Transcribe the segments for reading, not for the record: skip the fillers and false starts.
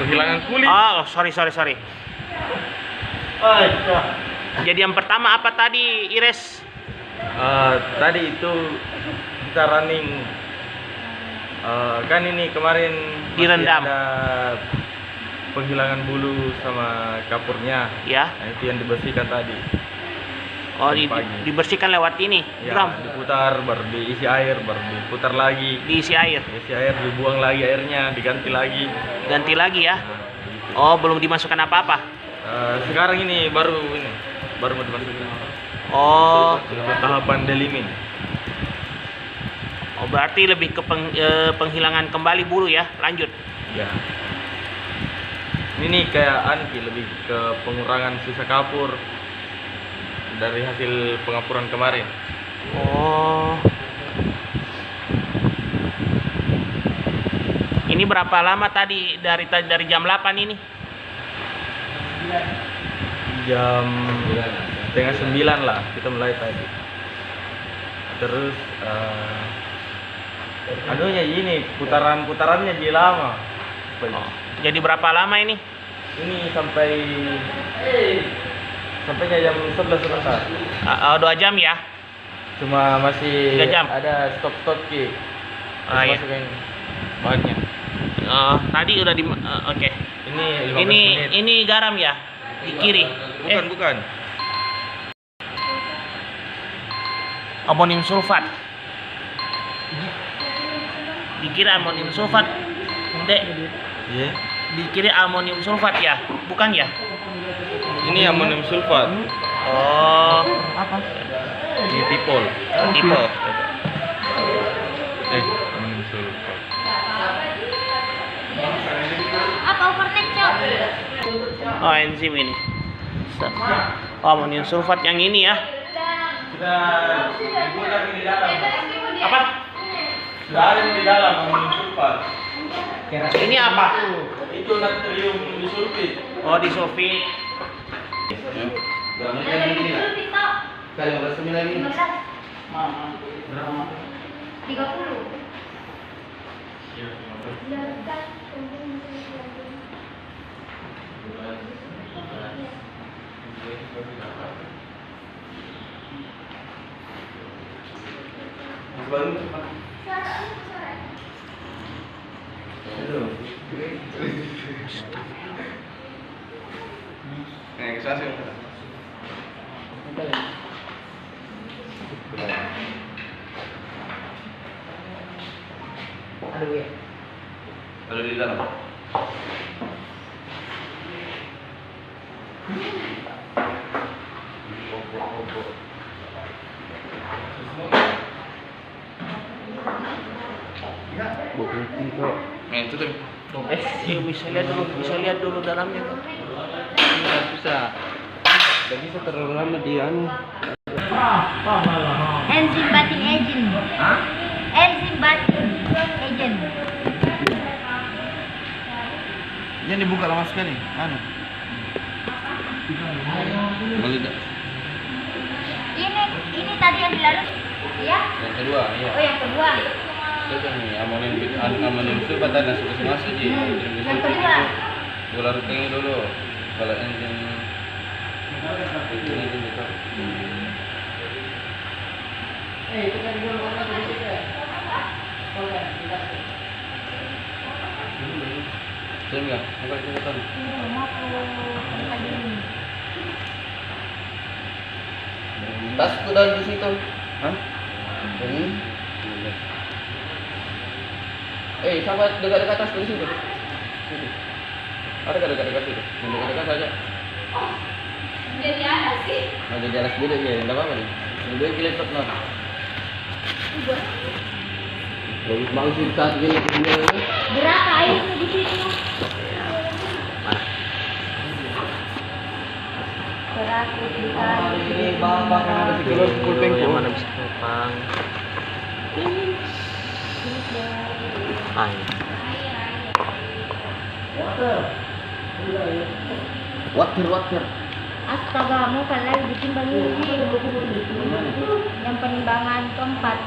Penghilangan kulit. Oh, sorry. Jadi yang pertama apa tadi, Ires? Tadi itu kita running. Kan ini kemarin masih Direndam. ada penghilangan bulu sama kapurnya. Ya. Nah, itu yang dibersihkan tadi. Oh, Pagi. dibersihkan lewat ini, Ya, drum. diputar, baru diisi air, baru diputar lagi. Diisi air. Diisi air, dibuang lagi airnya, diganti lagi. Ganti lagi ya. Nah, begitu. Oh, belum dimasukkan apa-apa. Sekarang ini baru mau dimasukin. Oh, Untuk tahapan delimin. oh berarti lebih ke penghilangan kembali bulu ya. Lanjut. Ya. Ini kayak anti, lebih ke pengurangan sisa kapur dari hasil pengapuran kemarin. Oh. Ini berapa lama tadi dari jam 8 ini? Jam setengah 9 lah kita mulai tadi. Terus anunya ini putarannya jadi lama. Oh, jadi berapa lama ini? Ini sampainya jam 11 selesai. 2 jam ya? Cuma masih 3 jam. ada stop ki. Ah, iya. Masukin bahannya. Tadi udah oke. Ini 15 menit. Ini garam ya? Di kiri. Bukan. Amonium sulfat. Di kiri amonium sulfat. Dek, Iya. di kiri amonium sulfat ya? Bukan ya? Ini amonium sulfat. Oh, Ini tipol. tipe. Amonium sulfat. Apa overtake, Cok? Oh, enzim ini. Oh, amonium sulfat yang ini ya? Sudah dibuat di dalam. Apa? Sudah ada di dalam amonium sulfat. Ini apa? Itu natrium disulfit. Oh, disulfit. Kali 15 lagi. 30. Kalau di dalam. Nah, itu tuh. Bisa lihat dulu dalamnya. Nggak bisa. Nggak bisa terlalu lama dia Enzim batin agent. Enzim batin agent. Ini dibuka lama sekali. Meledak. Ini tadi yang dilarut. Ya? Yang kedua, iya. Oh, yang kedua. Itu nih amonium sulfat dan masuk ji. Yang kedua. Gula rutingi dulu. Kalau enzim ini gitu. Sini enggak? Buka cepetan. Tas udah di situ. Hah? Ini. Sampai dekat-dekat tas di situ. Sini. Ada dekat-dekat situ. Dekat-dekat saja. Jadi ada sih. Nah, jadi alas dulu ya, enggak apa-apa nih. Ini kilit top nah. Bagus banget sih saat gini ketinggalan. Berapa airnya di situ? Seratus dikali. Ini bang ada sekitar pulpen Yang mana bisa numpang? Water. Astaga, mau kan lagi bikin begini. Yang penimbangan keempat.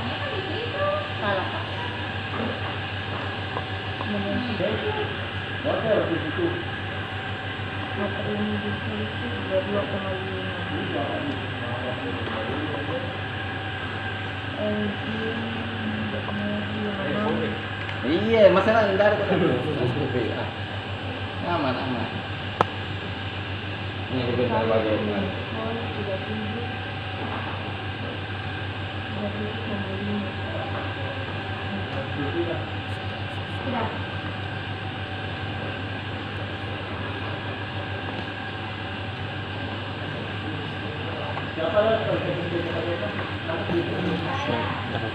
Salah, Pak. Baterai ini diselisih 22,5. Engine berteknologi yang aman. Iya, masalah ntar kok. Aman, aman. Ini aku bentar lagi. Sudah.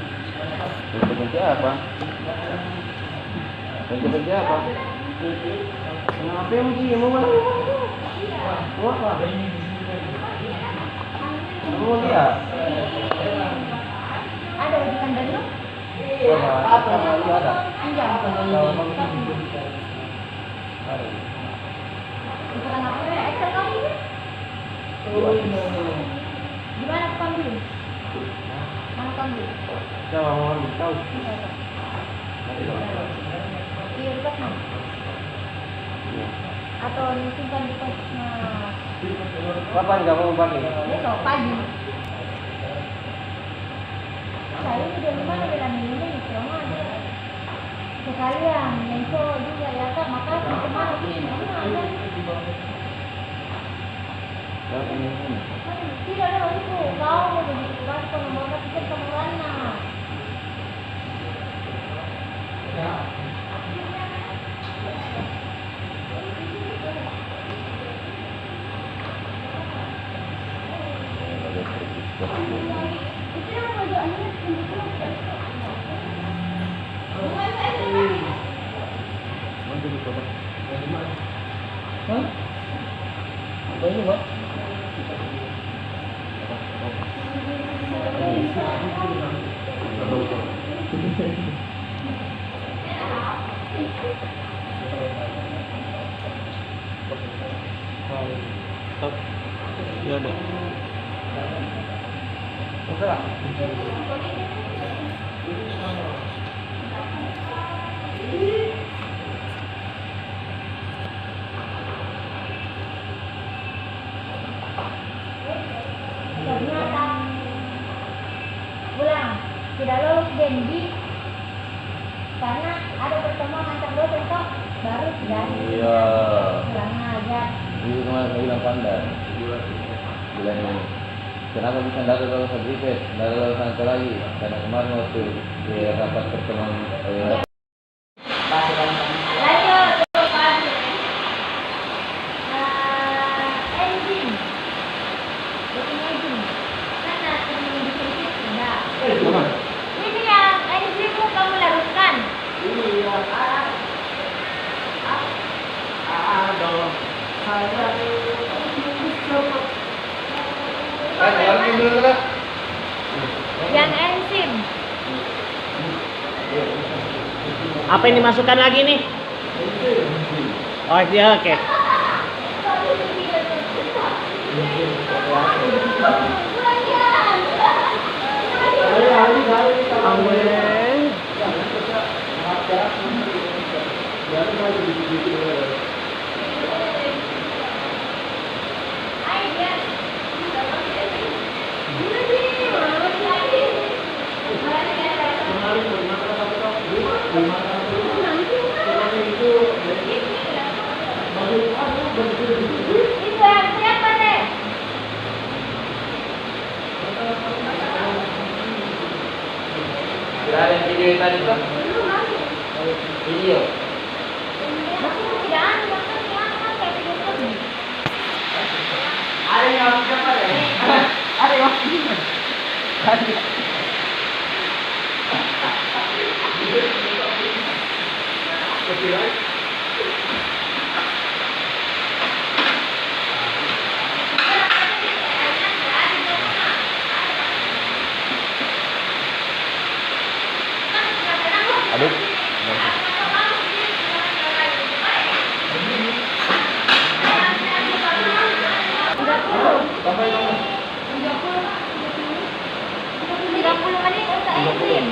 Bentuk apa? Bentuk apa? Kenapa yang sih mau apa? Mau apa? Mau lihat? Ada ujian dari lu? Apa? Ada. Enggak. Bukan apa ya? Excel kamu? Gimana aku ambil? Mana kamu? Coba mau ambil tahu. Iya, dekat nih. Atau simpan di pos. Nah, Kapan nggak mau pakai? besok pagi. Saya udah mana bilang ini cuma ada sekalian yang itu juga ya kak makasih kemana sih mana ada tidak ada itu kau mau jadi tukang nomornya tiket kemana Apa ini, Pak? Ya udah. Enggak. ternyata pulang tidak lolos janji karena ada pertemuan antar dosen toh baru sudah Iya. kurang ajar Itu kemarin saya bilang pandai. Bilang ini. Kenapa bisa tidak ada lulusan private? Tidak ada lulusan apa lagi? Karena kemarin waktu di rapat pertemuan lanjut engine booking engine mana temen di sini sudah ini yang engine mau kamu larutkan yang enzim Apa yang dimasukkan lagi nih? Oh, iya, oke. Awe. Itu yang siapa deh? Tidak ada video yang tadi tuh. Video. Masih tidak ada, kan kayak video ini. Ada yang harus siapa deh? Ada yang harus. Aduh. Tiga puluh menit untuk enzim.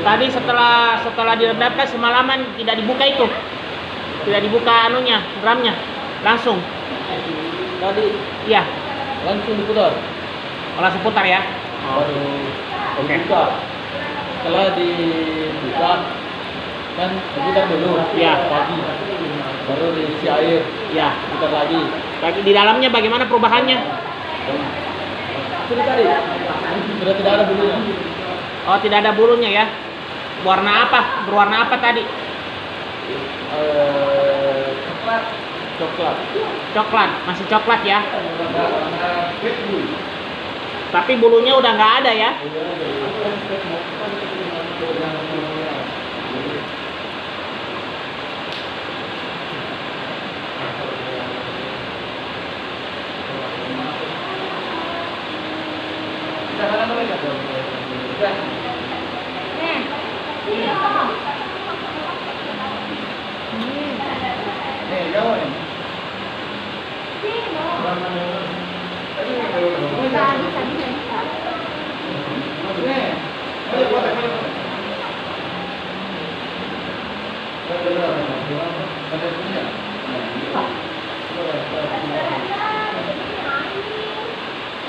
Tadi setelah diredamkan semalaman tidak dibuka itu. Tidak dibuka anunya, drumnya. Langsung. Tadi Iya. langsung diputar. Langsung putar ya. Baru dibuka. Setelah dibuka kan diputar dulu. Iya. Pagi. Baru diisi air. Iya. Putar lagi. Bagi di dalamnya bagaimana perubahannya? Sudah tadi. Sudah tidak ada bulunya. Oh, tidak ada bulunya ya. Warna apa? Berwarna apa tadi? Coklat. Coklat, masih coklat ya. Tapi bulunya udah nggak ada ya. Nih, sini ngomong. Sini ngomong. Bisa, bisa, bisa.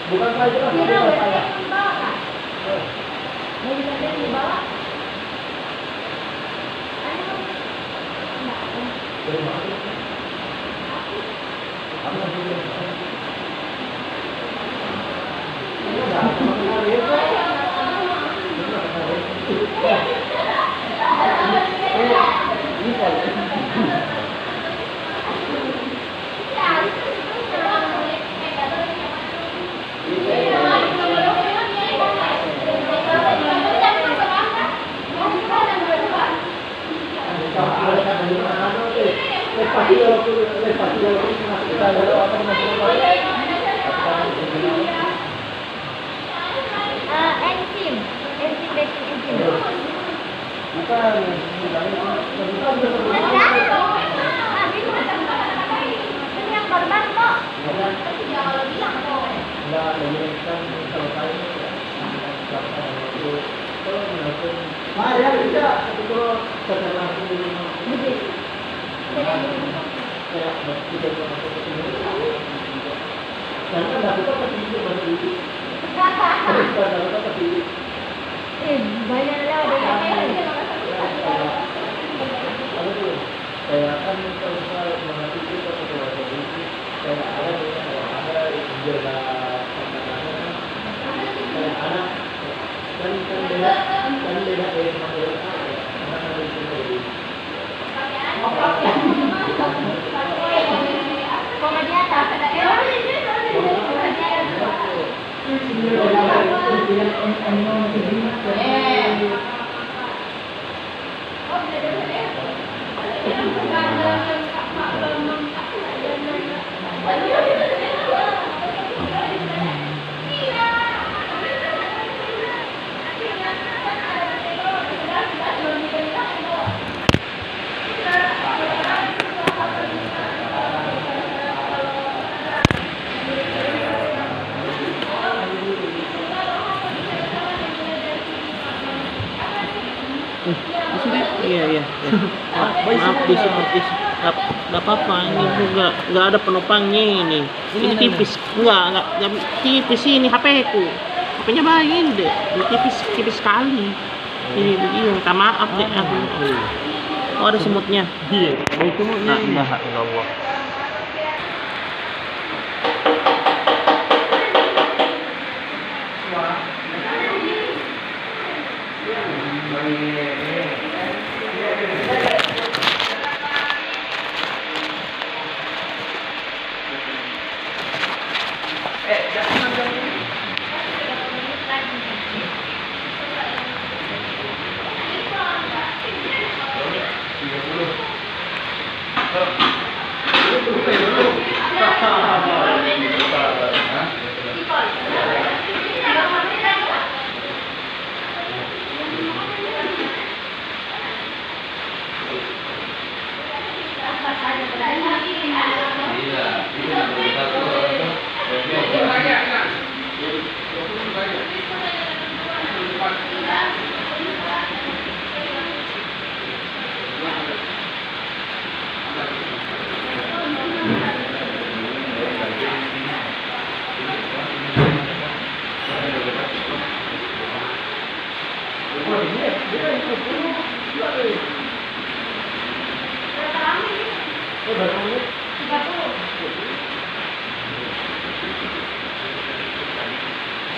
Bukan saja kan? Kira udah ada yang dibawa kan? Mau juga ada yang dibawa? Enzim baking enzim. Ini yang korban kok. Jangan bilang kok. Banyak lah ada yang Kayak kan kalau saya mengerti itu kayak ada jaga kayak anak kan beda dari manusia anak harus sendiri. koma di atas. Iya. Maaf di sini. Nggak apa-apa, ini juga nggak ada penopangnya ini. Ini tipis, nggak tipis ini HP ku. HP-nya baik deh, ini tipis sekali. Ini minta maaf deh aku. Oh, ada semutnya. Iya. Semutnya. Nah, enggak buah.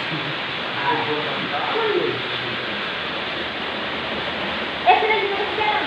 Sudah juga sekarang.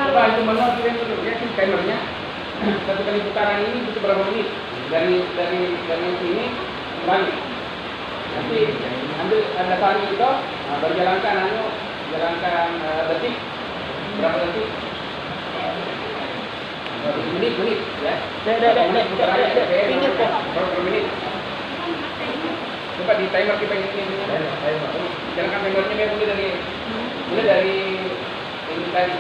Coba itu manual kira dulu ya timernya. Satu kali putaran ini butuh berapa menit? Dari sini kembali. Nanti ambil anda tanya itu, berjalankan detik berapa detik? Menit ya. Pinggir kok. Berapa menit? Coba di timer kita ini. Jalankan timernya mulai dari ini tadi.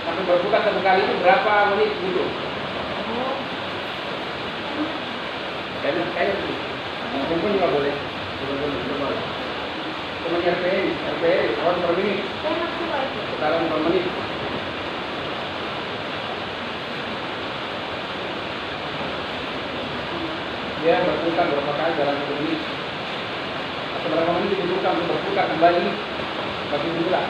Sampai berputar satu kali itu berapa menit dulu? Kayak itu. Handphone juga boleh. Cuma RPM, tahun per menit. Putaran per menit. Dia berputar berapa kali dalam 1 menit. Atau berapa menit dibutuhkan untuk berputar kembali bagi bulan.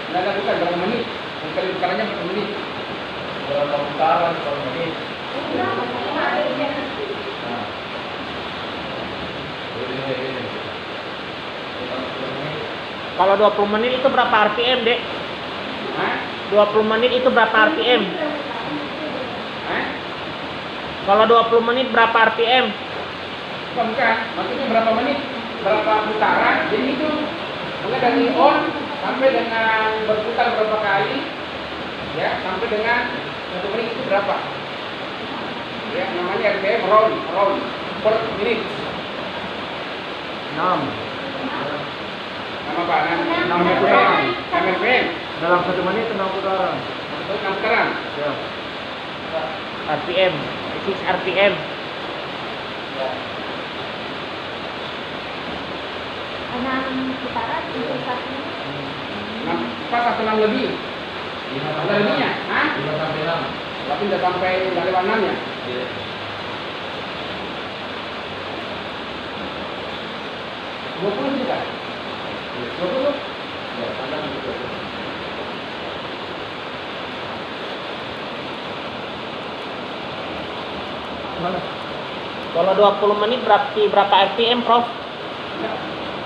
Nah, bukan berapa menit? Kali putarannya berapa menit? Berapa putaran per menit? Kalau 20 menit itu berapa RPM, Dek? 20 menit itu berapa RPM? Kalau 20 menit berapa RPM? Bukan, maksudnya berapa menit, berapa putaran. Jadi itu mulai dari on sampai dengan berputar berapa kali, ya, sampai dengan 1 menit itu berapa? Ya, namanya RPM round per menit. 6 Nama apa? 6 RPM. dalam 1 menit 6 putaran. 6 putaran. Ya. RPM. This is RPM. Enam putaran untuk 1 menit. 4 atau 6 lebih. Ada lebihnya? Hah? 5 sampai 6. Tapi udah sampai udah lewat 6 ya? Iya. 20 juga? 20? Ya, standar gitu. Kalau 20 menit berapa RPM, Prof? Enggak.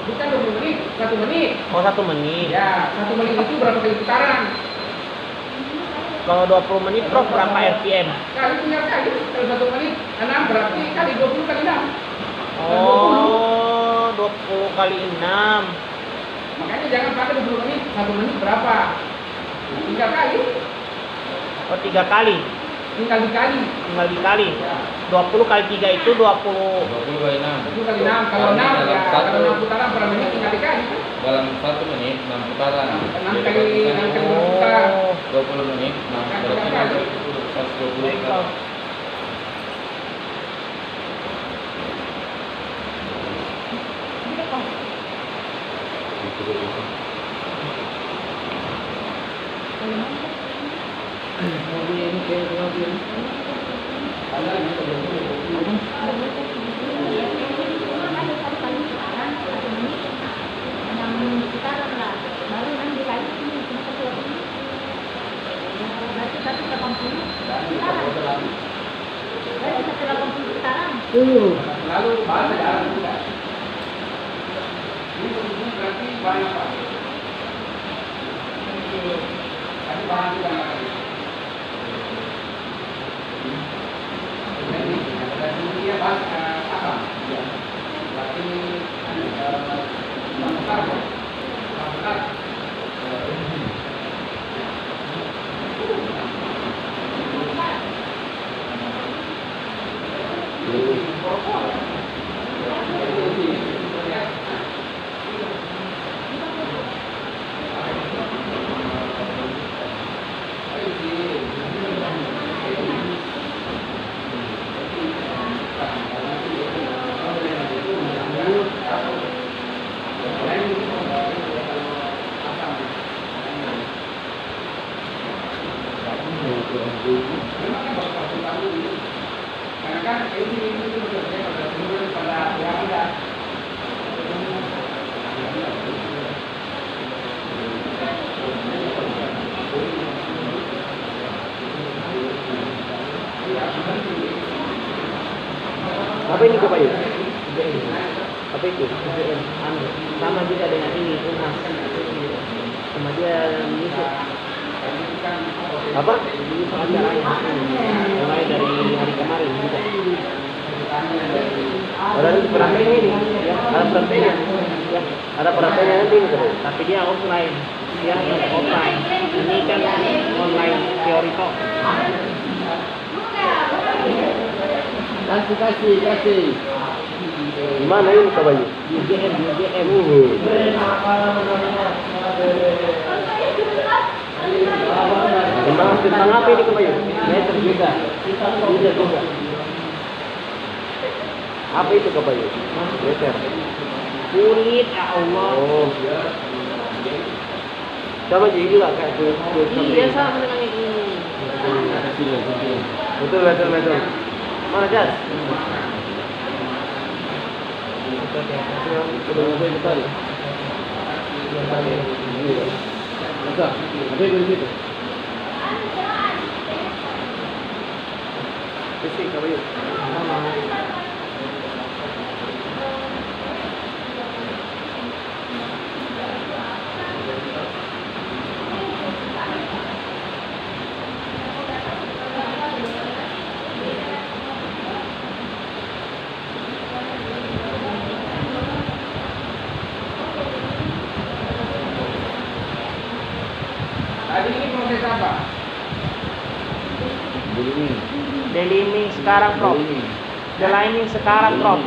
Bukan 20 menit, 1 menit. Oh, 1 menit. Ya, 1 menit itu berapa kali putaran? Kalau 20 menit, Prof, berapa RPM? Kali tinggal kali. Kalau 1 menit, 6 berarti kali 20 kali 6. Oh, 20 kali 6. Makanya jangan pakai 20 menit, 1 menit berapa? Tinggal kali. Oh, 3 kali. Tinggal dikali. Tinggal dikali. Ya. 20 kali 3 itu 20. 20 kali 6. 20 kali 6. Kalau 6 ya, kalau 6 putaran per menit tinggal dikali. Dalam 1 menit 6 putaran. 6 kali berputar. Oh. 20 menit 6 berarti 120 putaran. Lalu bahasa dalam juga. Ini berarti banyak Pak. Tapi bahan juga tadi. Jadi dia bahasa apa? Berarti karbon. ini Bapak Yu? Apa itu? Sama juga dengan ini Umas. Sama dia Yusuf. Apa? Acaranya mulai dari hari kemarin juga. Ada prakteknya ini, ya, ada prakteknya, ya, ada prakteknya nanti gitu. Tapi dia offline, dia yang offline. Ini kan online teori talk. Kasih. Gimana ini Kak Bayu? UGM. Tentang apa ini Kak Bayu? Meter juga. Apa itu Kak Bayu? Meter. Kulit, ya Allah. Oh. Sama juga kayak Iya sama dengan ini. Betul. Mana Jas? Ada di situ. Isi Kak Bayu. Tadi ini proses apa? Deliming sekarang Prof. Delining sekarang Prof.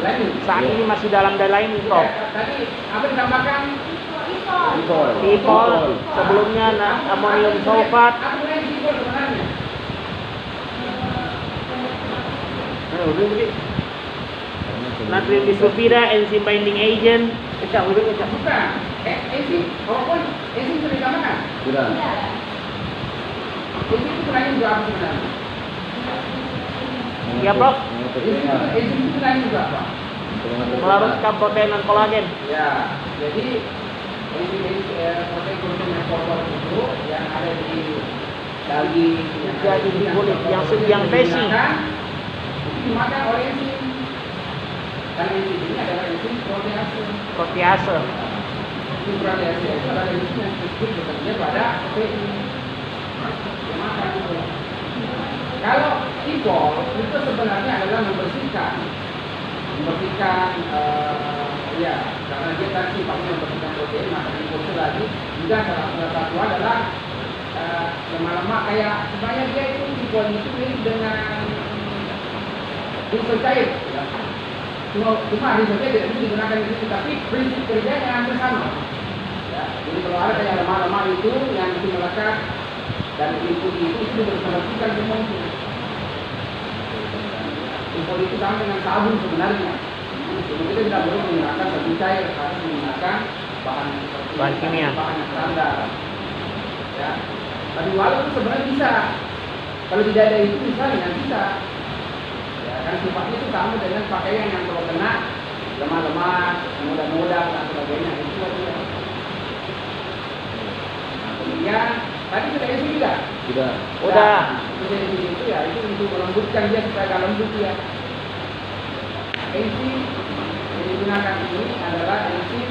Lain. Saat ini masih dalam delining Prof. Tadi apa ditambahkan? People sebelumnya amonium sulfat. Apa yang dipol sebenarnya? Natrium disulfida, enzim binding agent. Bukan. Enzim. Walaupun enzim sudah ditambahkan. Sudah. Enzim itu sebenarnya juga apa sebenarnya? Ya Prof. Enzim itu sebenarnya juga apa? Melarutkan protein dan kolagen. Ya, jadi protein yang kotor itu yang ada di daging, Jadi di kulit yang besi. Itu dimakan oleh enzim. Dan enzim ini adalah enzim protease. Protease. Enzim protease itu adalah enzim yang spesifik bekerja pada protein. Dimakan itu. Kalau tipol itu sebenarnya adalah membersihkan, ya karena dia kan sifatnya membersihkan protein, maka tipol itu lagi juga salah satu adalah lemak-lemak kayak sebenarnya dia itu tipol itu mirip dengan rizal cair. Cuma rizal cair tidak bisa digunakan di situ, tapi prinsip kerjanya hampir sama. Ya, jadi kalau ada kayak lemak-lemak itu yang itu melekat dan input itu membersihkan semua itu. Impor itu sama dengan sabun sebenarnya. Cuma kita tidak boleh menggunakan sabun cair, harus menggunakan bahan Kimia. bahan yang standar. Ya. Tapi walaupun sebenarnya bisa, kalau tidak ada itu misalnya bisa. Ya, kan sifatnya itu sama dengan pakaian yang kalau kena lemah-lemah, mudah-mudah dan sebagainya itu aja. Nah, kemudian tadi sudah isi juga. Sudah. Udah. Jadi itu ya itu untuk melembutkan dia supaya agak lembut ya. Enzim yang digunakan ini adalah enzim.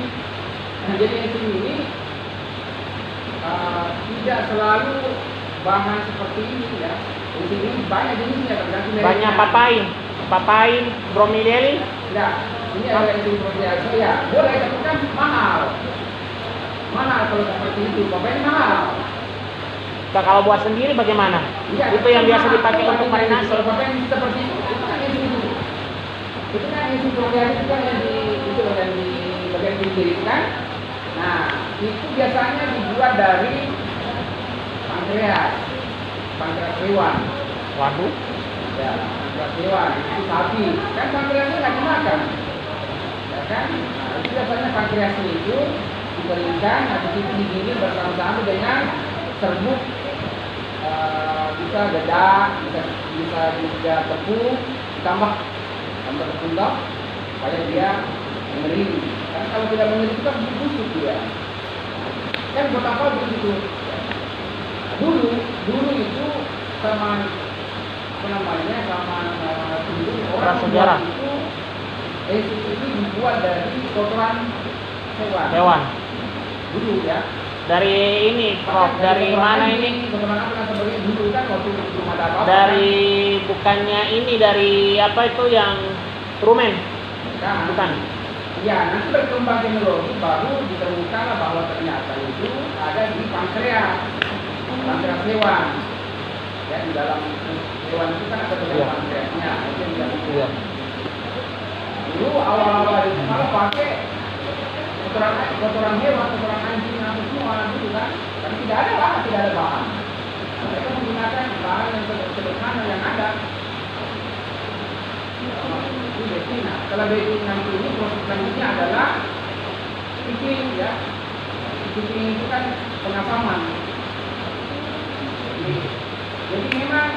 Nah, jadi enzim ini tidak selalu bahan seperti ini ya. Enzim ini banyak jenisnya tergantung dari Banyak papain, bromelain. Enggak, ini adalah enzim protease ya. Boleh tapi kan mahal. Mahal kalau seperti itu, papain mahal. Kalau buat sendiri bagaimana? Iya, Itu yang biasa dipakai untuk marinasi. Kalau papain seperti itu kan enzim itu. Itu kan enzim protease itu kan yang di bagian pinggir itu kan. Nah, itu biasanya dibuat dari pankreas hewan. Waduh. Ya, pankreas hewan itu sapi. Kan pankreasnya nggak dimakan, ya kan? Nah, itu biasanya pankreasnya itu dikeringkan, habis itu digini bersama-sama dengan serbuk, bisa dedak, bisa juga tepung, ditambah tepung supaya dia mengering. Karena kalau tidak mengering itu kan busuk dia. Kan buat apa begitu? Dulu itu sama apa namanya sama prasejarah. itu Yesus itu dibuat dari kotoran Hewan. dulu ya. Dari ini, Prof. Dari mana ini? Kotoran apa yang sebenarnya dulu kan waktu belum ada apa-apa. Dari bukannya ini, dari apa itu yang rumen? Kan? Bukan. Ya, nanti berkembang teknologi baru ditemukan bahwa ternyata itu ada di pankreas hewan. Ya, di dalam hewan itu kan ada bagian pankreasnya. Itu yang tidak Iya. dulu awal-awal itu malah pakai kotoran hewan, kotoran anjing, apa semua gitu kan. Tapi tidak ada bahan. Mereka menggunakan bahan yang sederhana yang ada. Itu betina. Kalau betina ini proses selanjutnya adalah picking ya. Picking itu kan pengasaman. Jadi memang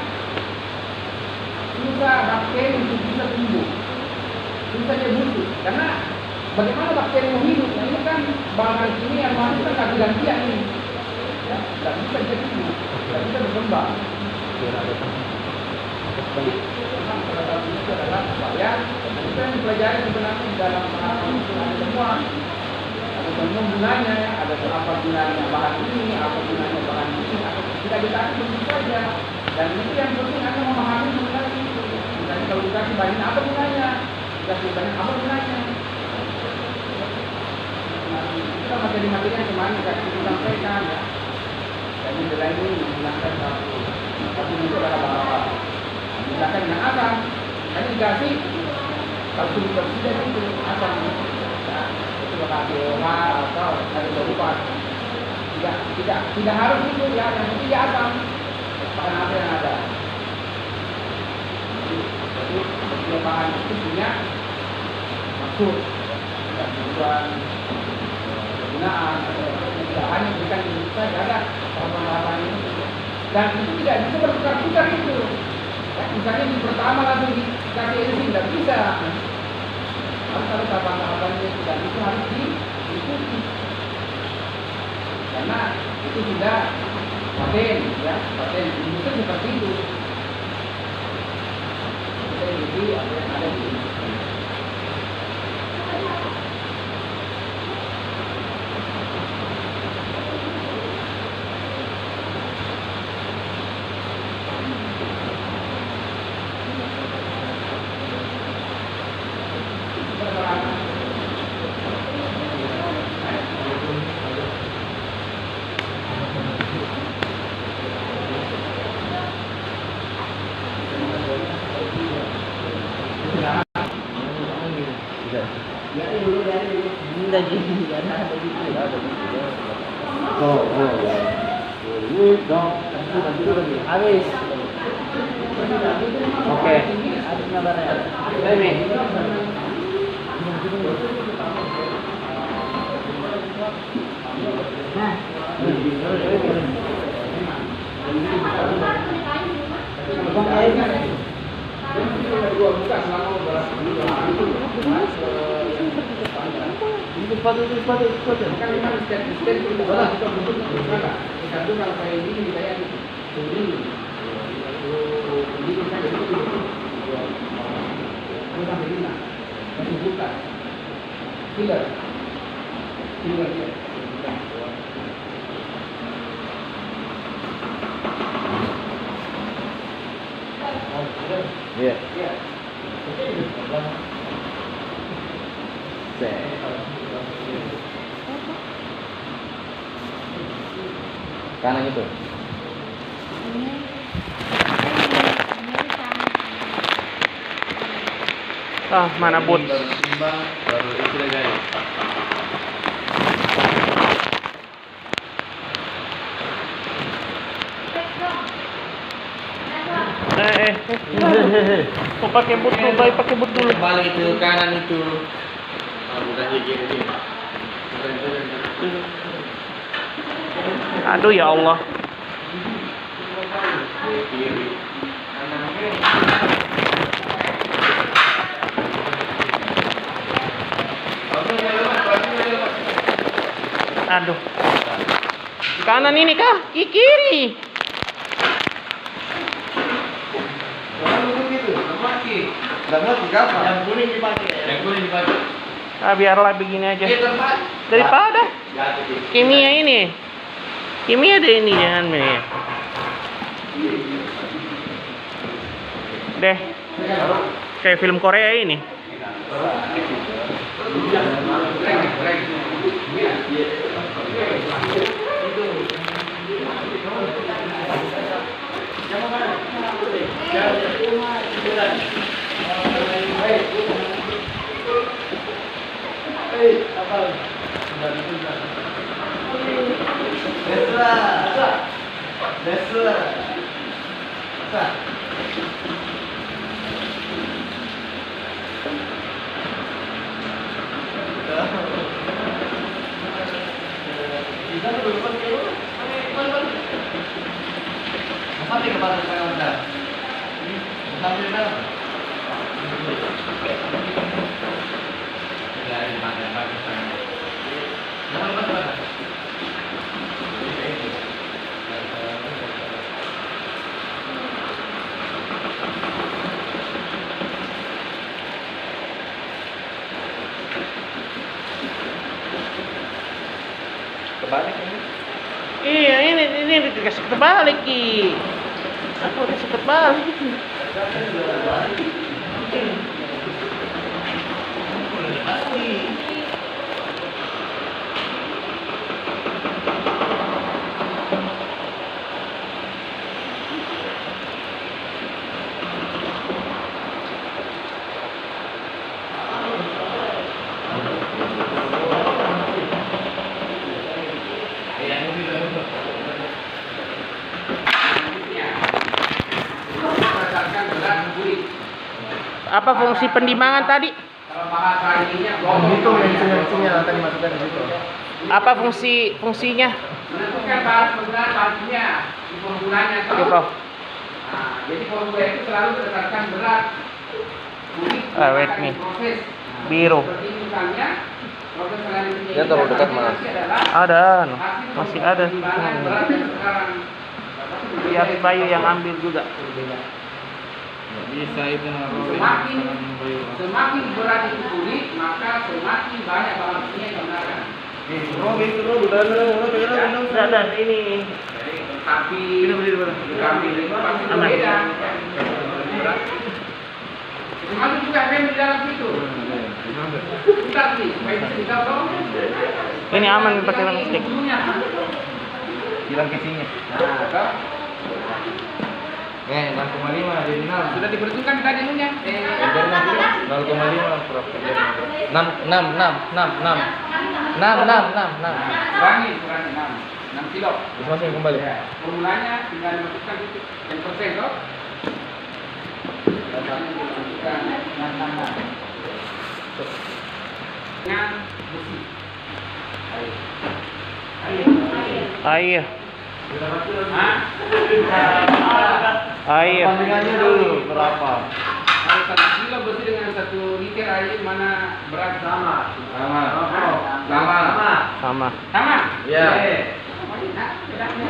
susah bakteri untuk bisa tumbuh. Susah dia busuk. Karena bagaimana bakteri mau hidup? Nah, ini kan bahan kimia bahan itu kan gantian ini. Ya, tidak bisa dia tumbuh, tidak bisa berkembang. Jadi memang pada itu adalah supaya kita yang dipelajari sebenarnya di dalam pengalaman itu ada semua gunanya, ada apa gunanya bahan ini, apa gunanya bahan ini, atau tidak dikasih begitu saja. Dan itu yang penting anda memahami mengenai itu. Misalnya kalau dikasih bahan apa gunanya, dikasih bahan apa gunanya. Nah, itu materi-materi yang kemarin kita sampaikan ya. Dan nilai ini menggunakan satu itu adalah bahwa menggunakan dengan asam. Tadi dikasih kalsium persida itu asam. Itu bakal biola atau ada berupa. Tidak harus itu ya, yang penting dia asam. Bahan apa yang ada. Jadi setiap bahan itu punya maksud dan tujuan penggunaan tidak hanya berikan itu saja ada bahan ini. Dan itu tidak bisa bertukar-tukar itu. Ya, misalnya di pertama langsung dikasih enzim tidak bisa. Harus ada tahapan-tahapannya dan itu harus diikuti. Karena itu sudah paten ya, paten industri seperti itu. Jadi apa yang ada di industri. Habis. Oke. Ini. Kan memang step-step itu adalah kita bentuk negara. Satu kalau kayak ini saya ini kan itu sampai lima bukan killer ya. Iya. Ya. Kanan itu. Ah, mana bot? Baru istilah guys. Kok pakai bot dulu, baik pakai bot dulu. Balik itu kanan itu. Bukan di kiri. Aduh ya Allah. Kiri. Aduh. Kanan ini kah? Kiri. Kalau begitu, maki. Nggak mau tiga apa? Yang kuning dipakai. Yang kuning dipakai. Ah, biarlah begini aja. Iya tempat. Daripada kimia ini. Kimia ada ini jangan ya. Deh. Kayak film Korea ini. Sampai ke pasar saya udah. Sampai ke mana? Kebalik ini. Iya, ini dikasih terbalik Ki. Aku dikasih terbalik. Berdasarkan berat kulit. Apa fungsi pendimangan tadi? Kalau bahasa ininya Itu mesinnya nanti dimasukkan di situ. Apa fungsinya? menentukan bahan penggunaan bahannya di formulanya. Oke, Prof. Nah, jadi formula itu selalu berdasarkan berat kulit Ah, wait yang akan nih. diproses. Biru. Seperti misalnya proses selanjutnya Dia terlalu dekat, Mas. Ada, no. hasil Masih ada. penimbangan berat yang sekarang Biar Bayu yang ambil juga. Bisa itu semakin berat itu kulit, maka semakin banyak bahan kimia yang digunakan. Dan ini Tapi kambing itu pasti Aman. berbeda. Termasuk juga rem di dalam situ. Bentar nih, supaya bisa ditahu. ini aman pakai lem stick. Hilang casingnya. Nah, toh. 6,5 jadi 6. Sudah diperhitungkan tadi dulunya. 0,5 Prof. 6. Kurangi 6 kilo. Terus masukin kembali. Ya, formulanya tinggal dimasukkan itu yang persen toh. Dimasukkan 6. Dengan besi. Air. Hah? Air. Bandingannya dulu berapa? Kalau 1 kilo besi dengan 1 liter air mana berat sama? Sama. Sama. Sama. Sama? Iya. Nah, bedanya.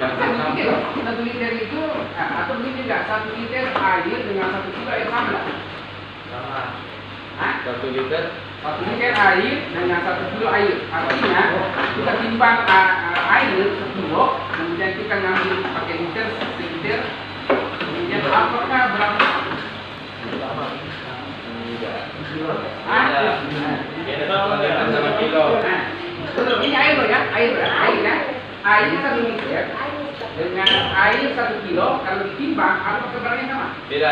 1 liter itu, atau begini enggak, 1 liter air dengan 1 kilo air sama enggak? Sama. Hah? 1 liter 1 liter air dengan 1 kilo air. Artinya, kita timbang air 1 kilo, kemudian kita ngambil pakai liter, seliter, kemudian apakah berapa? Hah? sama kilo. Nah, ini air loh ya, air ya. Air 1 liter dengan air 1 kilo, kalau ditimbang, apa kebenarannya sama? Beda.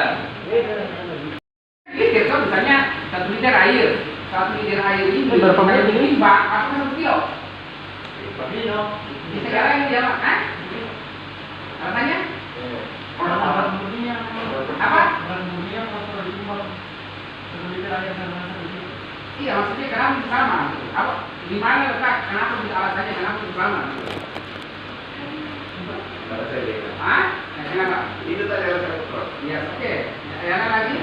Liter kan misalnya 1 liter air. 1 liter air ini Berapa kalau menit? ditimbang, apa 1 kilo? Di sekarang ini dia Hah? Alasannya? Apa? Iya, maksudnya kenapa itu sama? Apa? Di mana letak? Kenapa di alasannya kenapa itu sama? Hah? Kenapa? Itu tadi alasan Prof. Iya, oke. Yang lagi?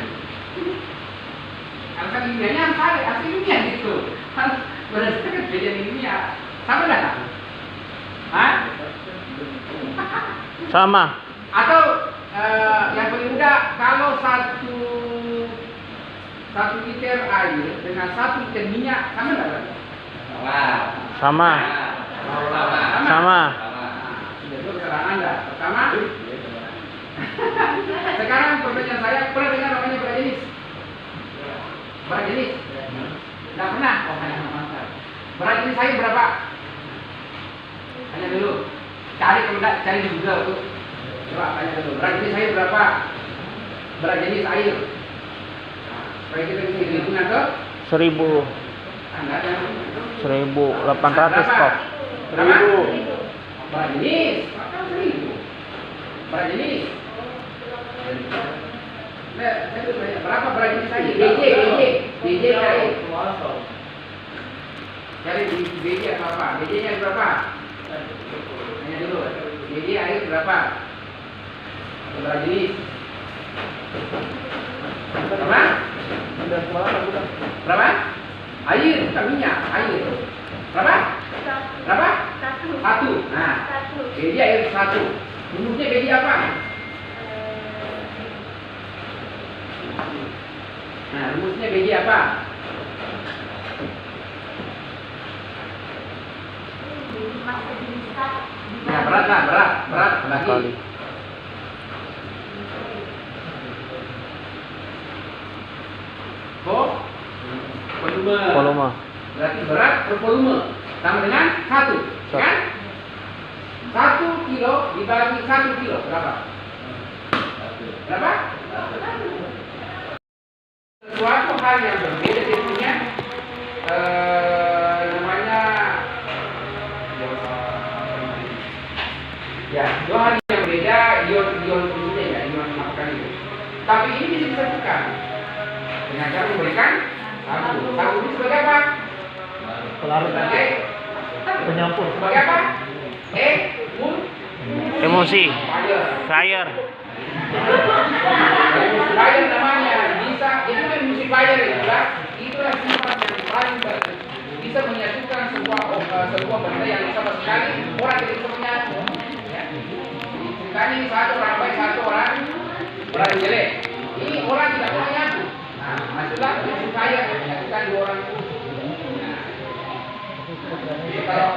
Alasan ilmiahnya apa? Asli ilmiah gitu. Kan berdasarkan kejadian ilmiah. Sama enggak? Hah? Sama. Atau yang paling mudah, kalau 1 1 liter air dengan 1 liter minyak sama nggak? Sama. Sama. Sudah itu kesalahan Anda. Pertama, sekarang pertanyaan saya, pernah dengar namanya berat jenis? Berat jenis? Tidak pernah? Oh, hanya mantap. Berat jenis air berapa? Tanya dulu. Cari di Google tuh. Coba tanya dulu. Berat jenis air berapa? Berat jenis air. Nah, supaya kita bisa hitungan ke 1000. Anda ada 1800 Prof. berapa? Berat jenis. Maka 1000. Berat jenis. Berapa berat jenis air? BJ cari. Cari di BJ apa? BJ-nya berapa? Tanya dulu. BJ air berapa? Berat jenis. Berapa? Berapa? Air, bukan minyak, air. Berapa? Berapa? 1. Nah, BJ air 1. Rumusnya BJ apa? Nah, rumusnya BJ apa? Nah, berat lagi. Kali. Volume. Berarti berat per volume sama dengan 1, kan? 1 kilo dibagi 1 kilo berapa? Berapa? Suatu hal yang berbeda tentunya namanya ya, 2 hal yang berbeda ion ini ya, ion makan itu. Tapi ini bisa disatukan dengan cara memberikan sabu ini sebagai apa? Pelarut. Sebagai Penyampur. sebagai apa? Emosi. Fire. Emulsifier namanya, bisa itu emulsifier itulah sifat yang paling bisa menyatukan sebuah benda yang sama sekali orang tidak bisa menyatu. Ya. Ceritanya ini satu orang baik, satu orang jelek. Ini orang tidak mau menyatu. Nah, maksudnya emulsifier menyatukan 2 orang itu. Kalau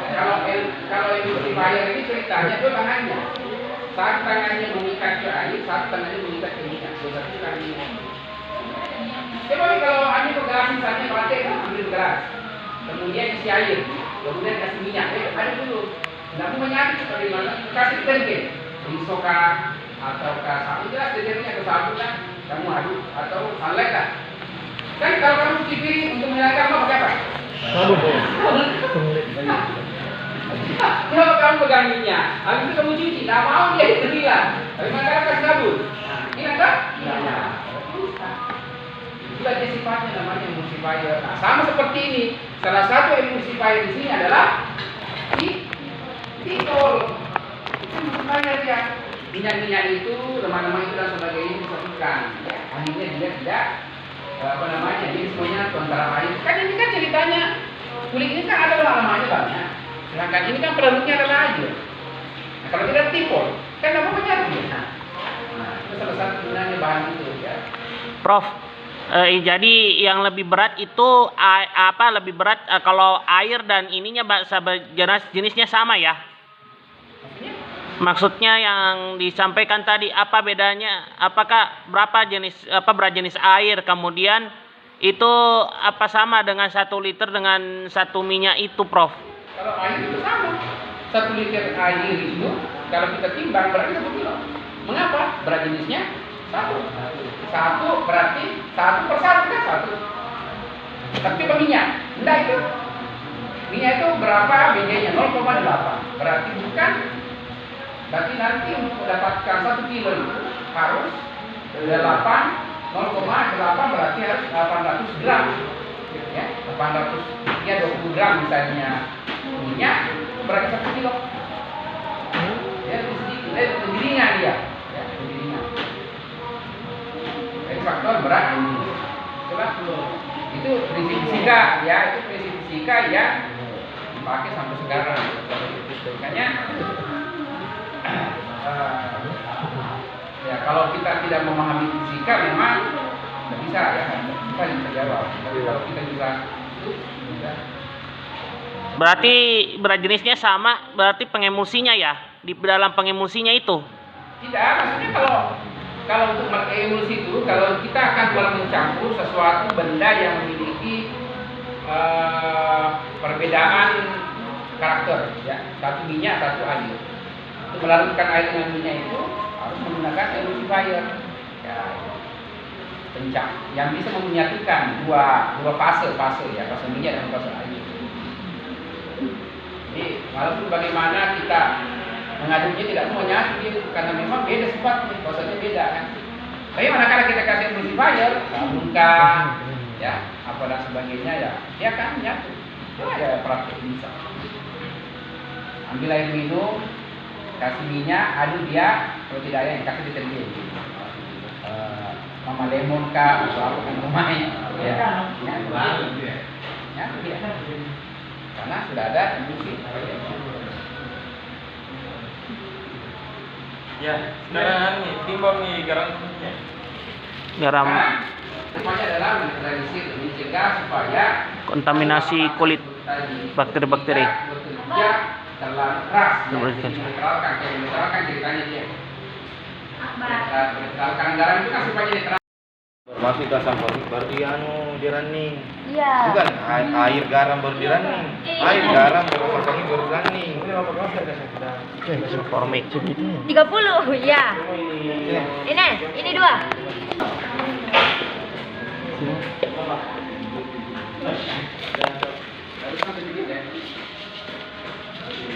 emulsifier ini ceritanya itu tangannya. Saat tangannya mengikat ke air, saat tangannya mengikat ke minyak, disatukan ini. Coba kalau Anda bergelas misalnya pakai kan ambil gelas, kemudian isi air, kemudian kasih minyak, aduk dulu. Tidak menyatu seperti mana? Kasih deterjen, risoka atau sabu, jelas deterjennya ke sabu kan, kamu aduk atau sunlight kan. Kan kalau kamu cuci piring untuk menyalakan apa pakai apa? Kalau kamu pegang minyak, habis itu kamu cuci, tidak mau dia hilang. Tapi mana kasih sabun? Hilang tak? Hilang. Itulah dia sifatnya namanya emulsifier. Nah, sama seperti ini. Salah satu emulsifier di sini adalah titol. Emulsifier dia. Minyak-minyak itu, lemak-lemak itu dan sebagainya disatukan. Ya, akhirnya dia tidak dia semuanya antara air. Kan ini kan ceritanya kulit ini kan ada lemak-lemaknya banyak. Sedangkan ini kan produknya adalah air. Nah, kalau tidak tipol, kan apa menyatu? Nah, itu salah satu gunanya bahan itu ya. Prof, jadi yang lebih berat itu lebih berat kalau air dan ininya jenisnya sama ya? Maksudnya yang disampaikan tadi apa bedanya? Apakah berat jenis air kemudian itu apa sama dengan 1 liter dengan 1 minyak itu, Prof? Kalau air itu sama. 1 liter air itu kalau kita timbang berarti 1 kilo. Mengapa? Berat jenisnya 1. 1 berarti 1 per 1 kan 1. Tapi minyak, enggak itu. Minyak itu berapa BJ-nya? 0,8. Berarti bukan. Berarti nanti untuk mendapatkan 1 kilo itu harus 0,8 berarti harus 800 gram. Ya, 800 ya 20 gram misalnya minyak berarti 1 kilo. Ya, lebih ringan dia. Ya, lebih ringan. Jadi faktor berat ini. Itulah itu prinsip fisika ya, itu prinsip fisika yang dipakai sampai sekarang. Makanya ya kalau kita tidak memahami fisika memang Nggak bisa ya, kita yang bisa jawab. Tapi kalau kita juga ya, Berarti berat jenisnya sama, berarti pengemulsinya ya, di dalam pengemulsinya itu. tidak, maksudnya kalau untuk emulsi itu, kalau kita akan mencampur sesuatu benda yang memiliki perbedaan karakter, ya, satu minyak, satu air. Untuk melarutkan air dengan minyak itu harus menggunakan emulsifier, ya, pencang, yang bisa menyatukan dua fase ya, fase minyak dan fase air. Jadi walaupun bagaimana kita mengaduknya tidak semuanya dia, karena memang beda sifatnya, prosesnya beda kan. Tapi manakala kita kasih emulsifier, gabungkan, ya, apa dan sebagainya, ya, dia akan menyatu. Itu ada praktek bisa. Ambil air minum, kasih minyak, aduk dia, kalau tidak ada yang kasih deterjen. Mama lemon kah atau apa yang lumayan, ya, nyatu dia. Karena sudah ada emulsi. Ya, sekarang nih timbang nih garamnya. Garam Semuanya adalah menetralisir, mencegah supaya kontaminasi kulit bakteri-bakteri. bekerja terlalu keras. Menetralkan ceritanya dia. Menetralkan garam itu kan supaya netral. Masuk ke sampah baru di running. Iya. Bukan air garam baru di running. Air garam baru baru running. Formik. 30, ya. Ini 2.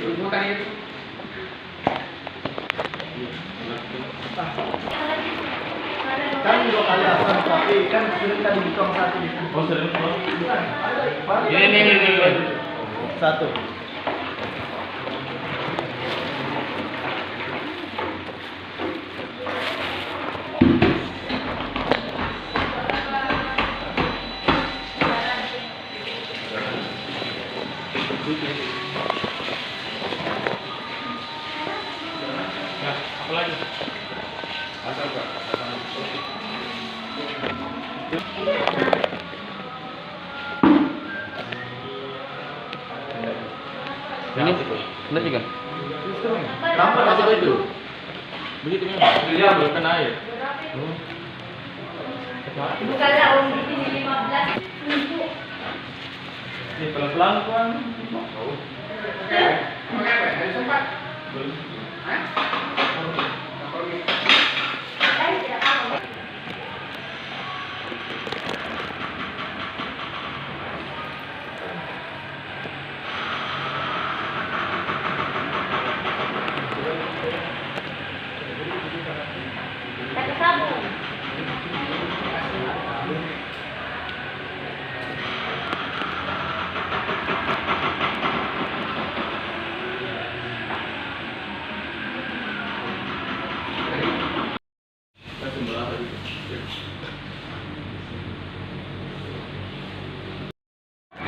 Rumutan itu. Kan 2 kali asam, tapi kan sering tadi dituang 1 gitu. Oh, sering. Ini. 1. Nah, apa lagi? Ini enggak juga. Kenapa kasih itu? Begitu memang. Dia bukan air. Bukanlah om di sini 15. Ini pelan-pelan kan. Dari sempat. Saya tidak tahu. Pakai sabun.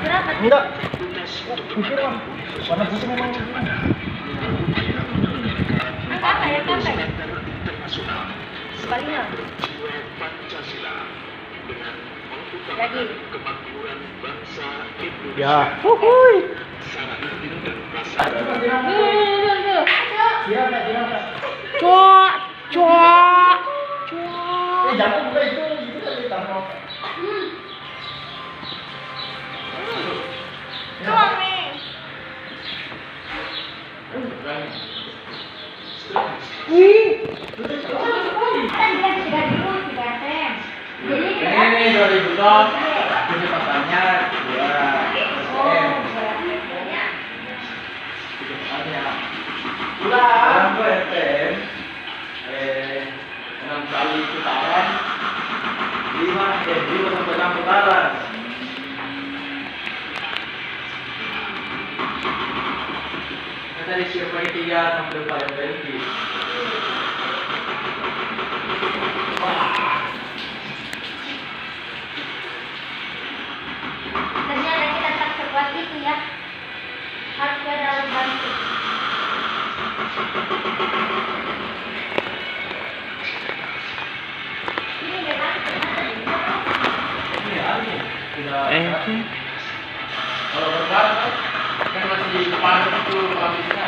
Berapa? Enggak. Putih Bang. Warna putih memang. Apa ya sampai? Sebaliknya. Lagi. Ya. Cok. Jangan buka itu kan ditaruh. Tuang nih. Kan dia tidak dulu, tidak tem. Jadi Ini 2000 ton. Ini pasarnya 2 oh, berarti banyak. Pulang. 2 FM. 6 kali putaran. 5 sampai 6 putaran. Tadi siapa 3 sampai 4 berhenti. Ternyata kita tak sekuat itu ya. Harus ada alat bantu. Ini memang Kalau berbar kan masih panas itu habisnya.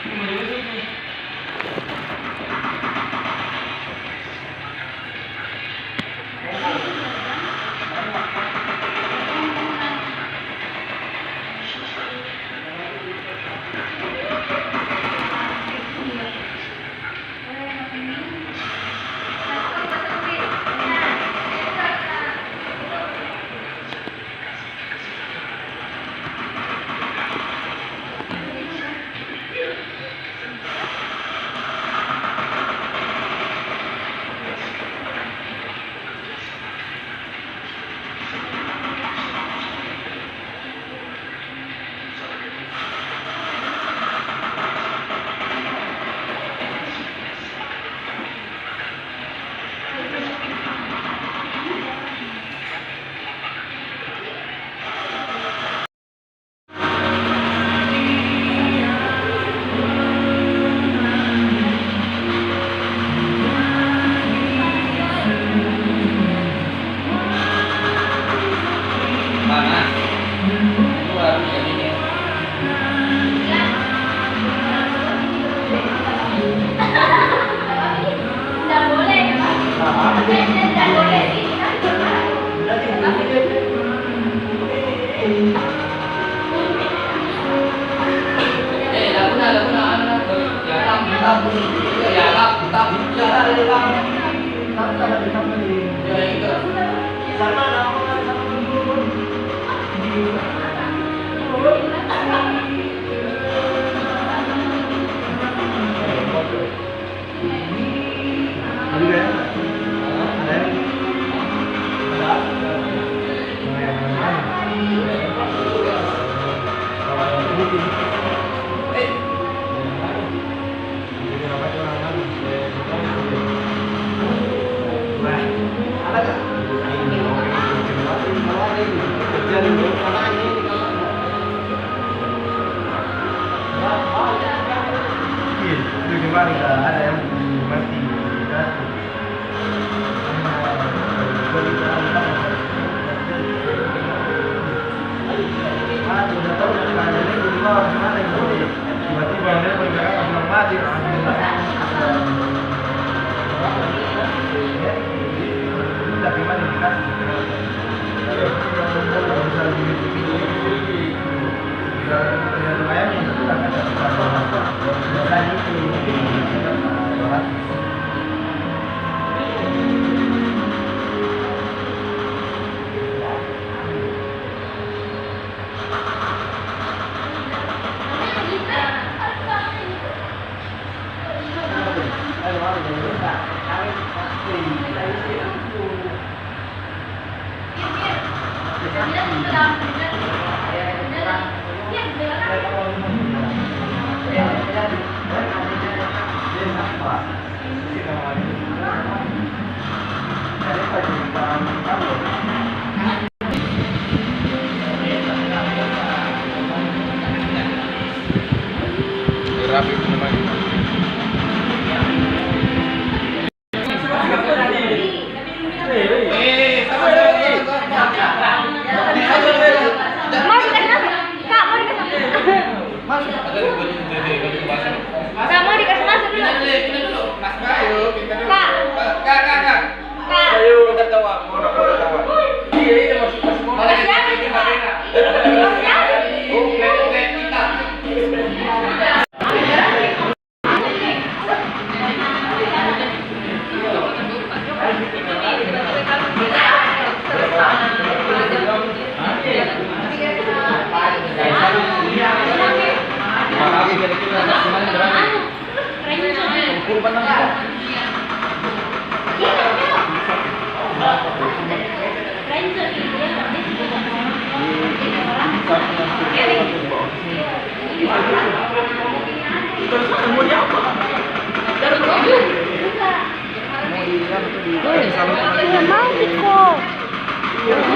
Ini menyusut nih. Tidak boleh ya, Pak. Tidak boleh sih. Ada yang mati. Tiba-tiba dia bergerak mati. Tapi mana dikasih? Rapi teman. Kak, mau dikasih masuk dulu. Kak. Ayo kita tawa, mau tawa. Iya masih mau.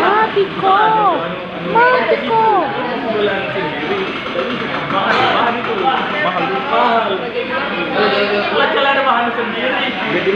Mati kok. Mahal. Kalau ada bahan sendiri. Jadi